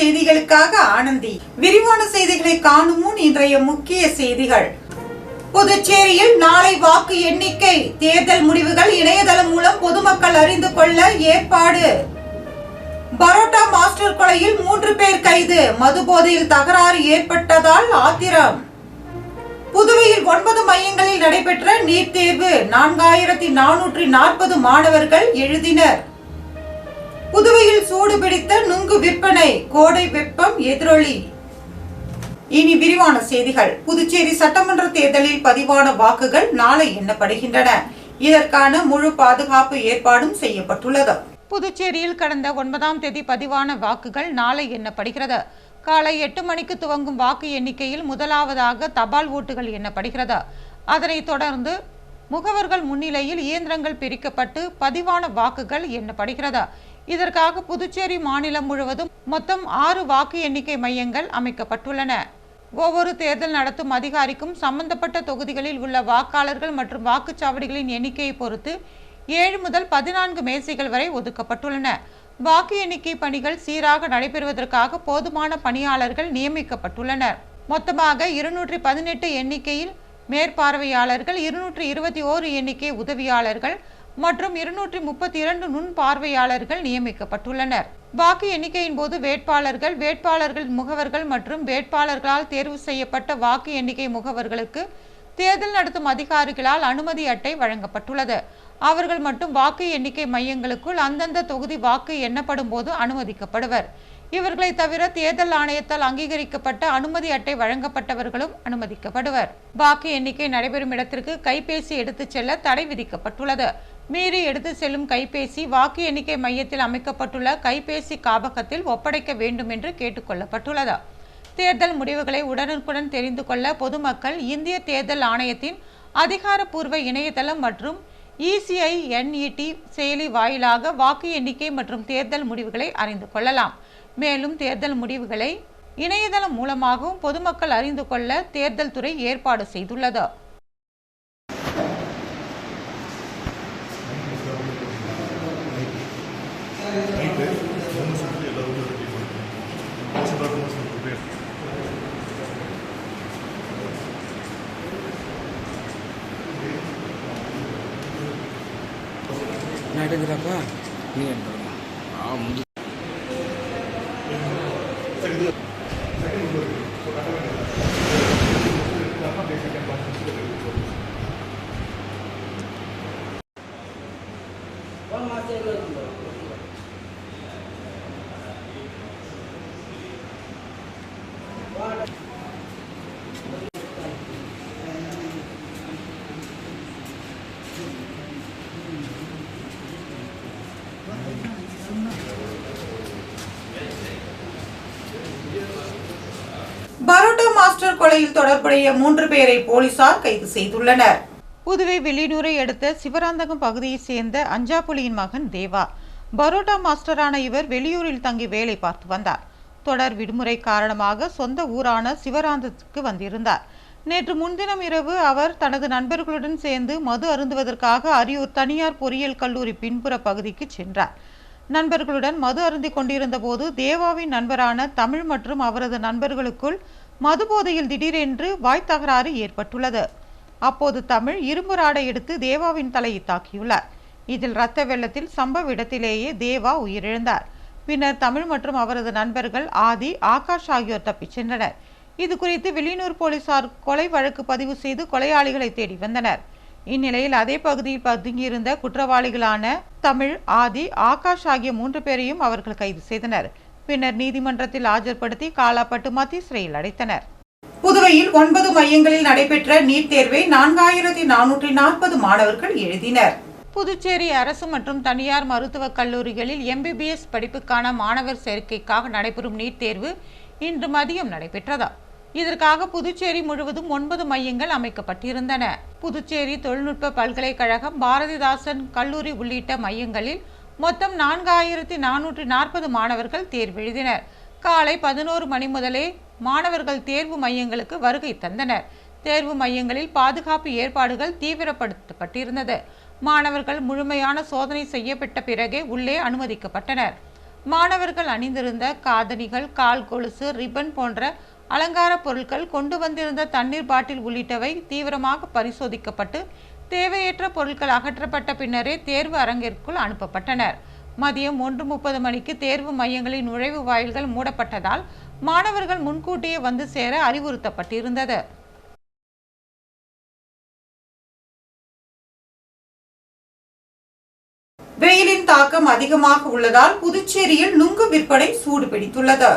செய்திகளுக்காக ஆனந்தி. விரிவான செய்திகளை காணும் முன் இன்றைய முக்கிய செய்திகள். புதுச்சேரியில் நாளை வாக்கு எண்ணிக்கை. தேர்தல் முடிவுகள் இணையதளம் மூலம் பொதுமக்கள் அறிந்து கொள்ள ஏற்பாடு. பரோட்டா மாஸ்டர் கொலையில் 3 பேர் கைது. மது போதையில் தகராறு ஏற்பட்டதால் ஆத்திரம். புதுவையில் 9 மையங்களில் நடைபெற்ற நீட் தேர்வு. 4440 மாணவர்கள் எழுதினர். புதுவையில் சூடு பிடித்த நுங்கு விற்பனை. கோடை வெப்பம் எதிரொலி. இனி விரிவான செய்திகள். புதுச்சேரி சட்டமன்ற தேர்தலில் பதிவான வாக்குகள் நாளை எண்ணப்படுகின்றன. இதற்கான முழு பாதுகாப்பு ஏற்பாடும் செய்யப்பட்டுள்ளது. புதுச்சேரியில் கடந்த 9ஆம் தேதி பதிவான வாக்குகள் நாளை எண்ணப்படுகிறது. காலை 8 மணிக்கு துவங்கும் வாக்கு எண்ணிக்கையில் முதலாவதாக தபால் ஓட்டுகள் எண்ணப்படுகிறது. அதனைத் தொடர்ந்து முகவர்கள் முன்னிலையில் இயந்திரங்கள் பிரிக்கப்பட்டு பதிவான வாக்குகள் எண்ணப்படுகிறது. இதற்காக புதுச்சேரி மாநிலம் முழுவதும் மொத்தம் 6 வாக்கு எண்ணிக்கை மையங்கள் அமைக்கப்பட்டுள்ளன. ஒவ்வொரு தேர்தல் நடத்தும் அதிகாரிக்கும் சம்பந்தப்பட்ட தொகுதிகளில் உள்ள வாக்காளர்கள் மற்றும் வாக்குச்சாவடிகளின் எண்ணிக்கையை பொறுத்து 7 முதல் 14 மேசைகள் வரை ஒதுக்கப்பட்டுள்ளன. வாக்கு எண்ணிக்கை பணிகள் சீராக நடைபெறுவதற்காக போதுமான பணியாளர்கள் நியமிக்கப்பட்டுள்ளனர். மொத்தமாக 218 எண்ணிக்கையில் மேற்பார்வையாளர்கள், 221 எண்ணிக்கை உதவியாளர்கள் மற்றும் 232 நுண் பார்வையாளர்கள் நியமிக்கப்பட்டுள்ளனர். வாக்கு எண்ணிக்கையின் போது வேட்பாளர்கள் முகவர்கள் மற்றும் வேட்பாளர்களால் தேர்வு செய்யப்பட்ட வாக்கு எண்ணிக்கை முகவர்களுக்கு தேர்தல் நடத்தும் அதிகாரிகளால் அனுமதி அட்டை வழங்கப்பட்டுள்ளது. அவர்கள் மட்டும் வாக்கு எண்ணிக்கை மையங்களுக்குள் அந்தந்த தொகுதி வாக்கு எண்ணப்படும் போது அனுமதிக்கப்படுவர். இவர்களை தவிர தேர்தல் ஆணையத்தால் அங்கீகரிக்கப்பட்ட அனுமதி அட்டை வழங்கப்பட்டவர்களும் அனுமதிக்கப்படுவர். வாக்கு எண்ணிக்கை நடைபெறும் இடத்திற்கு கைபேசி எடுத்துச் செல்ல தடை விதிக்கப்பட்டுள்ளது. மீறி எடுத்து செல்லும் கைபேசி வாக்கு எண்ணிக்கை மையத்தில் அமைக்கப்பட்டுள்ள கைபேசி காப்பகத்தில் ஒப்படைக்க வேண்டும் என்று கேட்டுக்கொள்ளப்பட்டுள்ளது. தேர்தல் முடிவுகளை உடனுக்குடன் தெரிந்து கொள்ள பொதுமக்கள் இந்திய தேர்தல் ஆணையத்தின் அதிகாரப்பூர்வ இணையதளம் மற்றும் ECINET செயலி வாயிலாக வாக்கு எண்ணிக்கை மற்றும் தேர்தல் முடிவுகளை அறிந்து கொள்ளலாம். மேலும் தேர்தல் முடிவுகளை இணையதளம் மூலமாகவும் பொதுமக்கள் அறிந்து கொள்ள தேர்தல் துறை ஏற்பாடு செய்துள்ளது. நடக்குதாப்பா நீ பரோட்டா மாஸ்டர் கொலையில் தொடர்புடைய 3 பேரை போலீசார் கைது செய்துள்ளனர். புதுவை வெளியூரை அடுத்த சிவராந்தகம் பகுதியைச் சேர்ந்த அஞ்சாப்புலியின் மகன் தேவா. பரோட்டா மாஸ்டரான இவர் வெளியூரில் தங்கி வேலை பார்த்து வந்தார். தொடர் விடுமுறை காரணமாக சொந்த ஊரான சிவராந்தத்துக்கு வந்திருந்தார். நேற்று முன்தினம் இரவு அவர் தனது நண்பர்களுடன் சேர்ந்து மது அருந்துவதற்காக அரியூர் தனியார் பொறியியல் கல்லூரி பின்புற பகுதிக்கு சென்றார். நண்பர்களுடன் மது அருந்தி கொண்டிருந்த போது தேவாவின் நண்பரான தமிழ் மற்றும் அவரது நண்பர்களுக்குள் மது போதையில் திடீரென்று வாய் தகராறு ஏற்பட்டுள்ளது. அப்போது தமிழ் இரும்பு ராடை எடுத்து தேவாவின் தலையை தாக்கியுள்ளார். இதில் இரத்த வெள்ளத்தில் சம்பவ இடத்திலேயே தேவா உயிரிழந்தார். பின்னர் தமிழ் மற்றும் அவரது நண்பர்கள் ஆதி, ஆகாஷ் ஆகியோர் தப்பிச் சென்றனர். இது குறித்து வெளியூர் போலீசார் கொலை வழக்கு பதிவு செய்து கொலையாளிகளை தேடி வந்தனர். இந்நிலையில் அதே பகுதியில் பதுங்கியிருந்த குற்றவாளிகளான தமிழ், ஆதி, ஆகாஷ் ஆகிய 3 பேரையும் அவர்கள் கைது செய்தனர். பின்னர் நீதிமன்றத்தில் ஆஜர்படுத்தி காலாப்பட்டு மத்திய சிறையில் அடைத்தனர். புதுவையில் 9 மையங்களில் நடைபெற்ற நீட் தேர்வை 4440 மாணவர்கள் எழுதினர். புதுச்சேரி அரசு மற்றும் தனியார் மருத்துவக் கல்லூரிகளில் MBBS படிப்புக்கான மாணவர் சேர்க்கைக்காக நடைபெறும் நீட் தேர்வு இன்று மதியம் நடைபெற்றது. இதற்காக புதுச்சேரி முழுவதும் 9 மையங்கள் அமைக்கப்பட்டிருந்தன. புதுச்சேரி தொழில்நுட்ப பல்கலைக்கழகம், பாரதிதாசன் கல்லூரி உள்ளிட்ட மையங்களில் மொத்தம் 4440 மாணவர்கள் தேர்வு எழுதினர். காலை 11 மணி முதலே மாணவர்கள் தேர்வு மையங்களுக்கு வருகை தந்தனர். தேர்வு மையங்களில் பாதுகாப்பு ஏற்பாடுகள் தீவிரப்படுத்தப்பட்டிருந்தது. மாணவர்கள் முழுமையான சோதனை செய்யப்பட்ட பிறகே உள்ளே அனுமதிக்கப்பட்டனர். மாணவர்கள் அணிந்திருந்த காதணிகள், கால் கொலுசு, ரிப்பன் போன்ற அலங்கார பொருட்கள், கொண்டு வந்திருந்த தண்ணீர் பாட்டில் உள்ளிட்டவை தீவிரமாக பரிசோதிக்கப்பட்டு தேவையற்ற பொருட்கள் அகற்றப்பட்ட பின்னரே தேர்வு அரங்கிற்குள் அனுப்பப்பட்டனர். மதியம் 1:30 மணிக்கு தேர்வு மையங்களின் நுழைவு வாயில்கள் மூடப்பட்டதால் மாணவர்கள் முன்கூட்டியே வந்து சேர அறிவுறுத்தப்பட்டிருந்தது. வெயிலின் தாக்கம் அதிகமாக உள்ளதால் புதுச்சேரியில் நுங்கு விற்பனை சூடு பிடித்துள்ளது.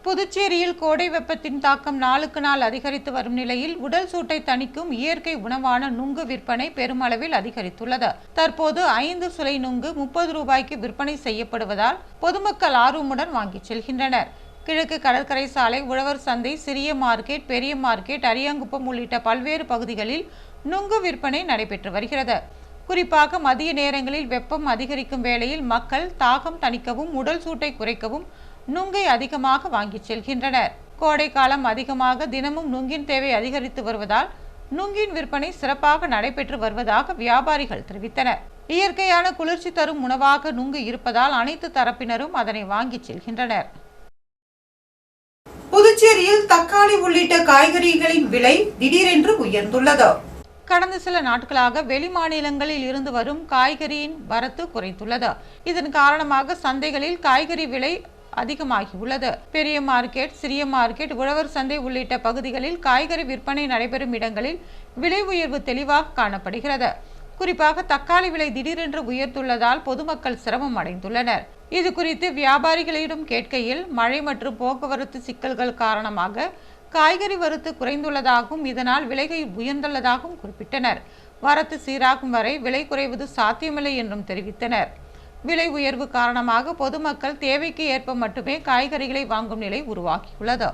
புதுச்சேரியில் கோடை வெப்பத்தின் தாக்கம் நாளுக்கு நாள் அதிகரித்து வரும் நிலையில் உடல் சூட்டை தணிக்கும் இயற்கை உணவான நுங்கு விற்பனை பெருமளவில் அதிகரித்துள்ளது. தற்போது 5 சுளை நுங்கு 30 ரூபாய்க்கு விற்பனை செய்யப்படுவதால் பொதுமக்கள் ஆர்வமுடன் வாங்கிச் செல்கின்றனர். கிழக்கு கடற்கரை சாலை, உழவர் சந்தை, சிறிய மார்க்கெட், பெரிய மார்க்கெட், அரியாங்குப்பம் உள்ளிட்ட பல்வேறு பகுதிகளில் நுங்கு விற்பனை நடைபெற்று வருகிறது. குறிப்பாக மதிய நேரங்களில் வெப்பம் அதிகரிக்கும் வேளையில் மக்கள் தாகம் தணிக்கவும் உடல் சூட்டை குறைக்கவும் நுங்கை அதிகமாக வாங்கிச் செல்கின்றனர். கோடை காலம் அதிகமாக தினமும் நுங்கின் தேவை அதிகரித்து வருவதால் நுங்கின் விற்பனை சிறப்பாக நடைபெற்று வருவதாக வியாபாரிகள் தெரிவித்தனர். இயற்கையான குளிர்ச்சி தரும் உணவாக நுங்கு இருப்பதால் அனைத்து தரப்பினரும் அதனை வாங்கிச் செல்கின்றனர். புதுச்சேரியில் தக்காளி உள்ளிட்ட காய்கறிகளின் விலை திடீரென்று உயர்ந்துள்ளது. கடந்த சில நாட்களாக வெளி மாநிலங்களில் இருந்து வரும் காய்கறியின் வரத்து குறைத்துள்ளது. இதன் காரணமாக சந்தைகளில் காய்கறி விலை அதிகமாகியுள்ளது. பெரிய மார்க்கெட், சிறிய மார்க்கெட், உழவர் சந்தை உள்ளிட்ட பகுதிகளில் காய்கறி விற்பனை நடைபெறும் இடங்களில் விலை உயர்வு தெளிவாக காணப்படுகிறது. குறிப்பாக தக்காளி விலை திடீரென்று உயர்ந்துள்ளதால் பொதுமக்கள் சிரமம் அடைந்துள்ளனர். இது குறித்து வியாபாரிகளிடம் கேட்கையில் மழை மற்றும் போக்குவரத்து சிக்கல்கள் காரணமாக காய்கறி வரத்து குறைந்துள்ளதாகவும் இதனால் விலைகள் உயர்ந்துள்ளதாகவும் குறிப்பிட்டனர். வரத்து சீராகும் வரை விலை குறைவது சாத்தியமில்லை என்றும் தெரிவித்தனர். விலை உயர்வு காரணமாக பொதுமக்கள் தேவைக்கு ஏற்ப மட்டுமே காய்கறிகளை வாங்கும் நிலை உருவாகியுள்ளது.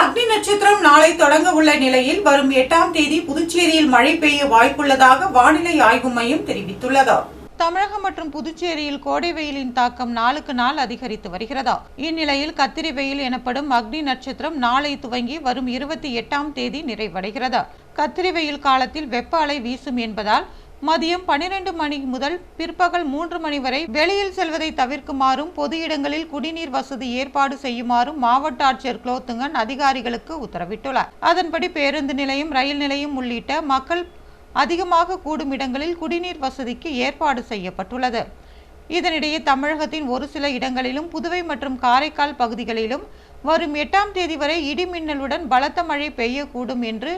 அக்னி நட்சத்திரம் நாளை தொடங்க உள்ள நிலையில் வரும் 8ஆம் தேதி புதுச்சேரியில் மழை பெய்ய வாய்ப்புள்ளதாக வானிலை ஆய்வு மையம் தெரிவித்துள்ளது. தமிழகம் மற்றும் புதுச்சேரியில் கோடை வெயிலின் தாக்கம் நாளுக்கு நாள் அதிகரித்து வருகிறது. இந்நிலையில் கத்திரி வெயில் எனப்படும் அக்னி நட்சத்திரம் நாளை துவங்கி வரும் 28ஆம் தேதி நிறைவடைகிறது. கத்திரி வெயில் காலத்தில் வெப்ப அலை வீசும் என்பதால் மதியம் 12 மணி முதல் பிற்பகல் 3 மணி வரை வெளியில் செல்வதை தவிர்க்குமாறும் பொது இடங்களில் குடிநீர் வசதி ஏற்பாடு செய்யுமாறும் மாவட்ட ஆட்சியர் குலோத்துங்கன் அதிகாரிகளுக்கு உத்தரவிட்டுள்ளார். அதன்படி பேருந்து நிலையம், ரயில் நிலையம் உள்ளிட்ட மக்கள் அதிகமாக கூடும் இடங்களில் குடிநீர் வசதிக்கு ஏற்பாடு செய்யப்பட்டுள்ளது. இதனிடையே தமிழகத்தின் ஒரு சில இடங்களிலும் புதுவை மற்றும் காரைக்கால் பகுதிகளிலும் வரும் 8ஆம் தேதி வரை இடி மின்னலுடன் பலத்த மழை பெய்யக்கூடும் என்று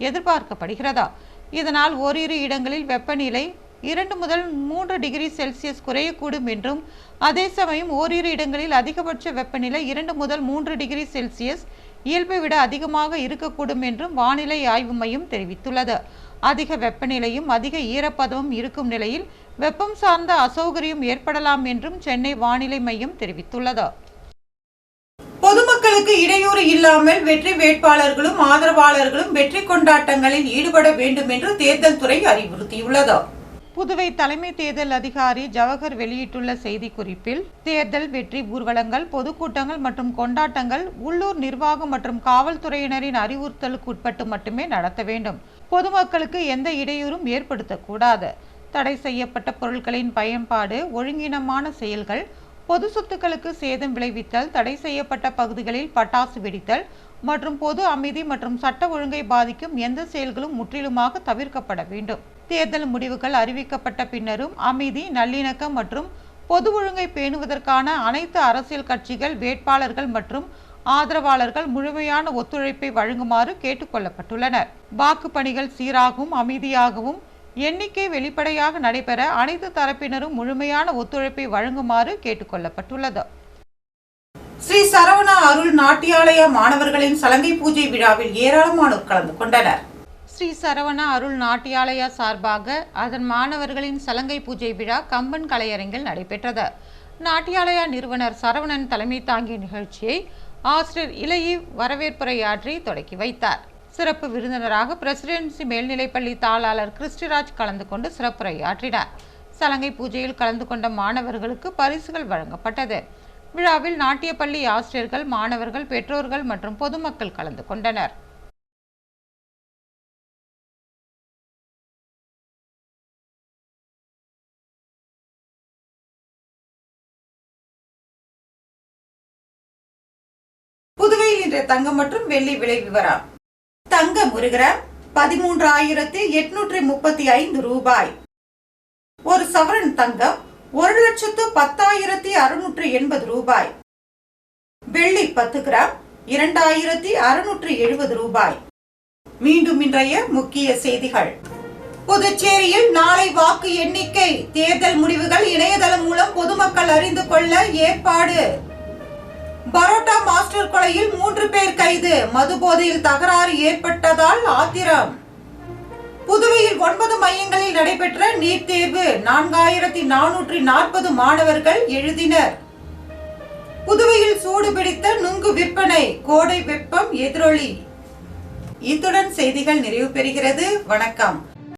எதிர்பார்க்கப்படுகிறது. இதனால் ஓரிரு இடங்களில் வெப்பநிலை 2 முதல் 3 டிகிரி செல்சியஸ் குறையக்கூடும் என்றும், அதே சமயம் ஓரிரு இடங்களில் அதிகபட்ச வெப்பநிலை 2 முதல் 3 டிகிரி செல்சியஸ் இயல்பை விட அதிகமாக இருக்கக்கூடும் என்றும் வானிலை ஆய்வு மையம் தெரிவித்துள்ளது. அதிக வெப்பநிலையும் அதிக ஈரப்பதமும் இருக்கும் நிலையில் வெப்பம் சார்ந்த அசௌகரியம் ஏற்படலாம் என்றும் சென்னை வானிலை மையம் தெரிவித்துள்ளது. பொதுமக்களுக்கு இடையூறு இல்லாமல் வெற்றி வேட்பாளர்களும் ஆதரவாளர்களும் வெற்றி கொண்டாட்டங்களில் ஈடுபட வேண்டும் என்று தேர்தல் துறை அறிவுறுத்தியுள்ளது. புதுவை தலைமை தேர்தல் அதிகாரி ஜவஹர் வெளியிட்டுள்ள செய்திக்குறிப்பில், தேர்தல் வெற்றி ஊர்வலங்கள், பொதுக்கூட்டங்கள் மற்றும் கொண்டாட்டங்கள் உள்ளூர் நிர்வாகம் மற்றும் காவல்துறையினரின் அறிவுறுத்தலுக்கு உட்பட்டு மட்டுமே நடத்த வேண்டும். பொதுமக்களுக்கு எந்த இடையூறும் ஏற்படுத்தக்கூடாது. தடை செய்யப்பட்ட பொருட்களின் பயன்பாடு, ஒழுங்கீனமான செயல்கள், பொது சொத்துக்களுக்கு சேதம் விளைவித்தல், தடை செய்யப்பட்ட பகுதிகளில் பட்டாசு வெடித்தல் மற்றும் பொது அமைதி மற்றும் சட்ட ஒழுங்கை பாதிக்கும் எந்த செயல்களும் முற்றிலுமாக தவிர்க்கப்பட வேண்டும். தேர்தல் முடிவுகள் அறிவிக்கப்பட்ட பின்னரும் அமைதி, நல்லிணக்கம் மற்றும் பொது ஒழுங்கை பேணுவதற்கான அனைத்து அரசியல் கட்சிகள், வேட்பாளர்கள் மற்றும் ஆதரவாளர்கள் முழுமையான ஒத்துழைப்பை வழங்குமாறு கேட்டுக்கொள்ளப்பட்டுள்ளனர். வாக்கு பணிகள் சீராகவும் அமைதியாகவும் எண்ணிக்கை வெளிப்படையாக நடைபெற அனைத்து தரப்பினரும் முழுமையான ஒத்துழைப்பை வழங்குமாறு கேட்டுக்கொள்ளப்பட்டுள்ளது. ஸ்ரீ சரவணா அருள் நாட்டியாலயா மாணவர்களின் சலங்கை பூஜை விழாவில் ஏராளமானோர் கலந்து கொண்டனர். ஸ்ரீ சரவணா அருள் நாட்டியாலயா சார்பாக அதன் மாணவர்களின் சலங்கை பூஜை விழா கம்பன் கலையரங்கில் நடைபெற்றது. நாட்டியாலயா நிறுவனர் சரவணன் தலைமை தாங்கிய நிகழ்ச்சியை ஆசிரியர் இளையி வரவேற்புரையாற்றி தொடக்கி வைத்தார். சிறப்பு விருந்தினராக பிரசிடென்சி மேல்நிலைப்பள்ளி தாளாளர் கிறிஸ்டிராஜ் கலந்து கொண்டு சிறப்புரையாற்றினார். சலங்கை பூஜையில் கலந்து கொண்ட மாணவர்களுக்கு பரிசுகள் வழங்கப்பட்டது. விழாவில் நாட்டியப்பள்ளி ஆசிரியர்கள், மாணவர்கள், பெற்றோர்கள் மற்றும் பொதுமக்கள் கலந்து கொண்டனர். தங்கம் மற்றும் வெள்ளி விலை விவரம். தங்கம் 1 கிராம் 13,835 ரூபாய். ஒரு சவரன் தங்கம் 1,10,680 ரூபாய். வெள்ளி 10 கிராம் 2,670 ரூபாய். மீண்டும் இன்றைய முக்கிய செய்திகள். புதுச்சேரியில் நாளை வாக்கு எண்ணிக்கை. தேர்தல் முடிவுகள் இணையதளம் மூலம் பொதுமக்கள் அறிந்து கொள்ள ஏற்பாடு. பரோட்டா மாஸ்டர் கொலையில் 3 பேர் கைது. மதுபோதையில் தகராறு ஏற்பட்டதால் ஆத்திரம். புதுவையில் 9 மையங்களில் நடைபெற்ற நீட் தேர்வு 4,440 மாணவர்கள் எழுதினர். புதுவையில் சூடுபிடித்த நுங்கு விற்பனை. கோடை வெப்பம் எதிரொலி. இத்துடன் செய்திகள் நிறைவு பெறுகிறது. வணக்கம்.